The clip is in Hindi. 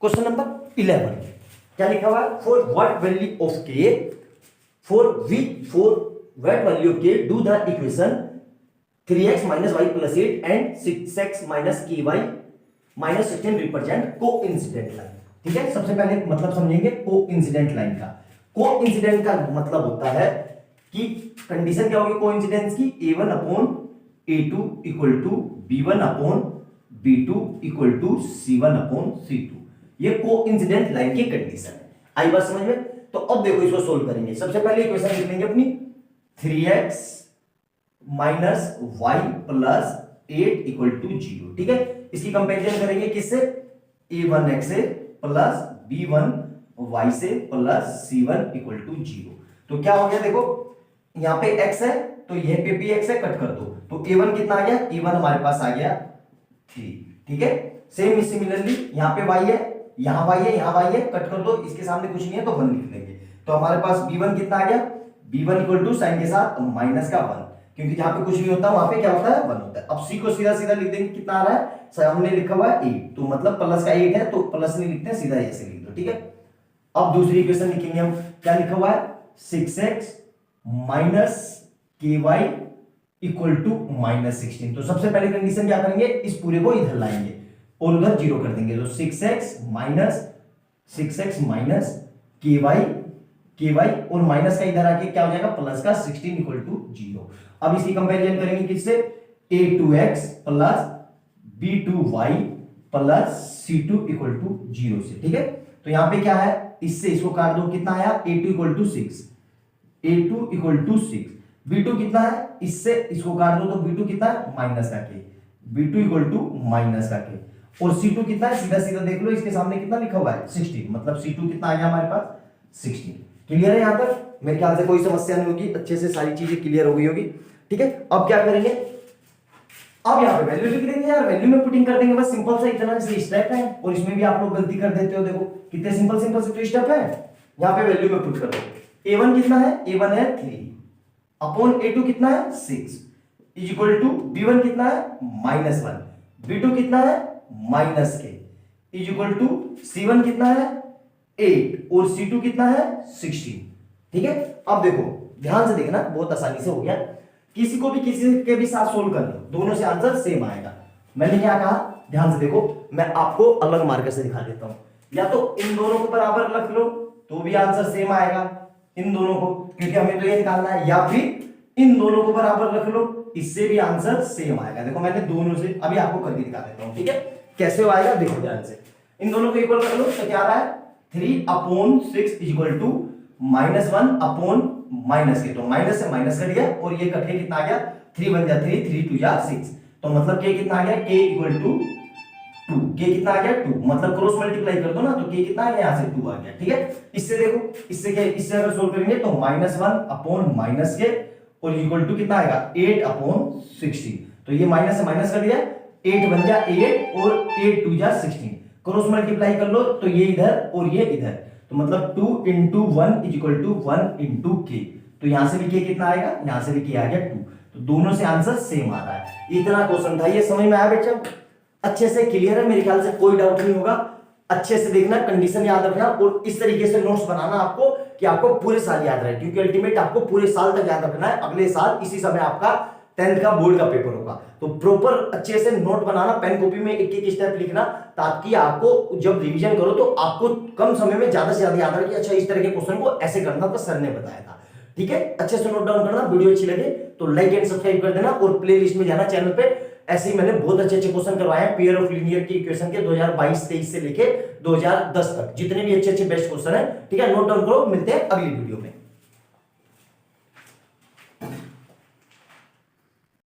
क्वेश्चन नंबर 11 क्या लिखा हुआ है, फॉर व्हाट वैल्यू ऑफ के, फॉर व्हाट वैल्यू ऑफ के do the equation 3x minus y plus 8 and 6x minus ky minus 16 represent coincident line. ठीक है, सबसे पहले मतलब समझेंगे कोइंसिडेंट लाइन का। कोइंसिडेंट का मतलब होता है कि कंडीशन क्या होगी कोइंसिडेंस की, a1 upon a2 equal to b1 upon b2 equal to c1 upon c2। ये कोइंसिडेंट लाइन की कंडीशन है। आई बात समझ में? तो अब देखो इसको सोल्व करेंगे। सबसे पहले इक्वेशन लिख लेंगे अपनी 3x minus Y plus 8 equal to 0। ठीक है, इसकी कंपेरिजन करेंगे किससे, a1x से प्लस b1y से प्लस c1 इक्वल टू 0। तो क्या हो गया देखो, यहां पे x है तो यह पे भी x है, कट कर दो तो a1 कितना आ गया, a1 हमारे पास आ गया 3। ठीक है, सेम सिमिलरली यहां पे y है, यहां y है, यहां y है, कट कर दो, इसके सामने कुछ नहीं है तो 1 लिख लेंगे। तो हमारे पास b1 कितना आ गया, b1 इक्वल टू साइन के साथ माइनस का 1, क्योंकि जहां पे कुछ नहीं होता वहां पे क्या होता है 1 होता है। अब c को सीधा सीधा लिख देंगे, कितना आ रहा है, सामने लिखा हुआ है 8 तो मतलब प्लस का 8 है तो प्लस नहीं लिखते हैं, सीधा ऐसे लिख दो। ठीक है, अब दूसरी इक्वेशन लिखेंगे हम, क्या लिखा हुआ है 6x minus ky equal to minus 16। तो सबसे पहले कंडीशन क्या करेंगे, इस पूरे को इधर लाएंगे और उधर 0 कर देंगे। तो 6x माइनस ky और माइनस का इधर आके क्या हो जाएगा प्लस का 16 इक्वल टू 0। अब इसकी कंपैरिजन करेंगे किससे, a2x plus b2y plus c2 equal to 0 से। ठीक है, तो यहां पे क्या है, इससे इसको काट दो, कितना आया a2 equal to 6, a2 equal to 6, b2 कितना है, इससे इसको काट दो तो b2 कितना है माइनस का k, b2 equal to minus का k, और c2 कितना है सीधा सीधा देख लो, इसके सामने कितना लिखा हुआ है 16, मतलब c2 कितना आ गया हमारे पास 16। क्लियर है यहां तक? मेरे ख्याल से कोई समस्या नहीं होगी, अच्छे से सारी चीजें क्लियर हो गई होगी। ठीक है, अब क्या करेंगे, अब यहाँ पे वैल्यू लिख देंगे यार, वैल्यू में पुटिंग कर देंगे, बस सिंपल सा इतना से स्टेप है। और इसमें भी आप लोग गलती कर देते हो, देखो कितने सिंपल सिंपल से तो स्टेप है। यहाँ पे वैल्यू में पुट कर दो, a1 कितना है, a1 है 3 अपॉन a2 कितना है 6 इज इक्वल टू b1 कितना है -1, b2 कितना है माइनस के इज इक्वल टू c1 कितना है 8 और c2 कितना है 16। ठीक है, अब देखो ध्यान से देखना, बहुत आसानी से हो गया, किसी को भी किसी के भी साथ सोल्व कर लो, दोनों से आंसर सेम आएगा। मैंने क्या कहा, ध्यान से देखो, मैं आपको अलग मार्कर से दिखा देता हूं, या तो इन दोनों को बराबर रख लो तो भी आंसर सेम आएगा, इन दोनों को, क्योंकि हमें तो ये निकालना है, या फिर इन दोनों को बराबर रख लो, इससे भी आंसर सेम आएगा। देखो मैंने दोनों से अभी आपको करके दिखा देता हूं। ठीक है, कैसे आएगा देखो ध्यान से, इन दोनों को इक्वल कर लो तो क्या आ रहा है 3 upon 6 equal to -1 upon minus K, तो माइनस से माइनस कर दिया और ये कट के कितना आ गया 3 बन गया 3, 3 2 जा 6, तो मतलब k कितना आ गया, k इक्वल टू 2, k कितना आ गया 2, मतलब क्रॉस मल्टीप्लाई कर दो ना तो k कितना आ गया, यहां से 2 आ गया। ठीक है, इससे देखो, इससे क्या, इससे अगर सोल्व करेंगे तो -1 अपॉन माइनस के और इक्वल टू कितना आएगा 8 अपॉन 16, तो ये माइनस से माइनस कर दिया, 8 बन जा 8 और 8 2 जा 16, क्रॉस मल्टीप्लाई कर लो तो ये इधर और ये इधर, तो मतलब 2 into 1 is equal to 1 into k, तो यहां से भी k कितना आएगा, यहां से भी k आ गया 2, तो दोनों से आंसर सेम आ रहा है। इतना क्वेश्चन था, ये समझ में आया बच्चा, अच्छे से क्लियर है, मेरे ख्याल से कोई डाउट नहीं होगा। अच्छे से देखना, कंडीशन याद रखना और इस तरीके से नोट्स बनाना आपको कि आपको पूरे साल याद रहे, क्योंकि अल्टीमेट आपको पूरे साल तक याद रखना है। अगले साल इसी समय आपका 10th का बोर्ड का पेपर होगा, तो प्रॉपर अच्छे से नोट बनाना, पेन कॉपी में एक एक स्टेप लिखना, ताकि आपको जब रिवीजन करो तो आपको कम समय में ज्यादा से ज्यादा याद रहे कि अच्छा इस तरह के क्वेश्चन को ऐसे करना था, सर ने बताया था। ठीक है, अच्छे से नोट डाउन करना। वीडियो अच्छी लगे तो लाइक एंड सब्सक्राइब कर देना और प्ले लिस्ट में जाना चैनल पे। ऐसे ही मैंने बहुत अच्छे अच्छे क्वेश्चन करवाए हैं पेयर ऑफ लीनियर की इक्वेशन के 2022-23 से लेके 2010 तक, जितने भी अच्छे अच्छे बेस्ट क्वेश्चन है। ठीक है, नोट डाउन करो, मिलते हैं अगली वीडियो में।